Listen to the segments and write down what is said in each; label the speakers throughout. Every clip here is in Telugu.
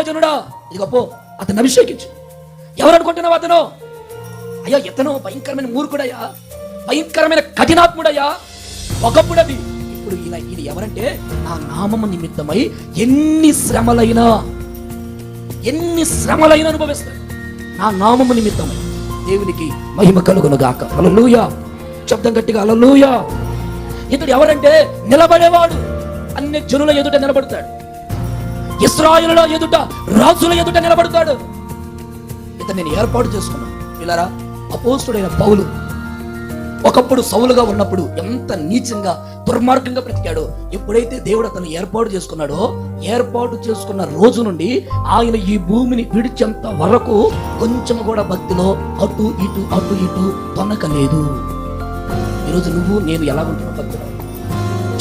Speaker 1: దైవజనుడా ఇదిగో పో, అతను అభిషేకించు. ఎవరు అనుకుంటున్నావు అతను? అయ్యా ఇతను భయంకరమైన మూర్ఖుడయ్యా, భయంకరమైన కఠినాత్ముడయ్యా, ఒకప్పుడది. ఇప్పుడు ఇది ఎవరంటే నా నామము నిమిత్తమై ఎన్ని శ్రమలైనా అనుభవిస్తాడు. నా నామము నిమిత్తమై. దేవునికి మహిమ కలుగును గాక. హల్లెలూయా. శబ్దం గట్టిగా హల్లెలూయా. ఇతడు ఎవరంటే నిలబడేవాడు. అన్ని జనుల ఎదుట నిలబడతాడు. ఇశ్రాయేలుల ఎదుట, రాజుల ఎదుట నిలబడతాడు. ఇతను నేను ఏర్పాటు చేసుకున్నాను. పిల్లరా, అపోస్తుడైన పౌలు ఒకప్పుడు సౌలుగా ఉన్నప్పుడు ఎంత నీచంగా దుర్మార్గంగా బ్రతికాడో, ఎప్పుడైతే దేవుడు అతను ఏర్పాటు చేసుకున్నాడో, ఏర్పాటు చేసుకున్న రోజు నుండి ఆయన ఈ భూమిని విడిచేంత వరకు కొంచెం కూడా భక్తిలో అటు ఇటు తొనకలేదు. ఈరోజు నువ్వు నేను ఎలా ఉంటున్నావు భక్తిలో?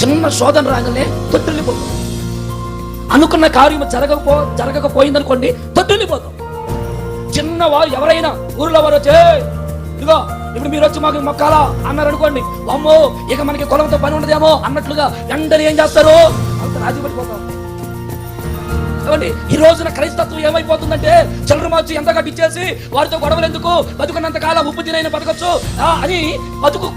Speaker 1: చిన్న శోధన రాగానే తొట్టిల్లిపోతాం. అనుకున్న కార్యం జరగకపోయిందనుకోండి, తొట్టిల్లిపోతాం. చిన్నవారు ఎవరైనా ఊరిలో వారు వచ్చే ఇదిగో ఇప్పుడు మీరు వచ్చి మాకు మొక్కాలా అన్నారు అనుకోండి, అమ్మో ఇక మనకి కులంతో పని ఉండదేమో అన్నట్లుగా వెంటనే ఏం చేస్తారు? అంత రాజీ పడిపోతాం. ఈ రోజున క్రైస్తత్వం ఏమైపోతుందంటే చిల్లర మార్చి ఎంత కట్టించేసి వారితో గొడవలు ఎందుకు, బతుకున్నంత కాలం ఉప్పు తినైన బతకొచ్చు అని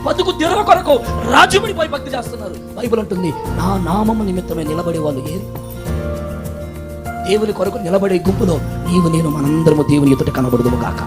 Speaker 1: బతుకు తెరవ కొరకు రాజీ పడిపోయి భక్తి చేస్తున్నారు. బైబిల్ అంటుంది, నా నామము నిమిత్తమే నిలబడే వాళ్ళు ఏరి దేవుని కొరకు నిలబడే గుంపులో నీవు నేను మనందరము దేవుని ఎదుట కనబడదుము కాక.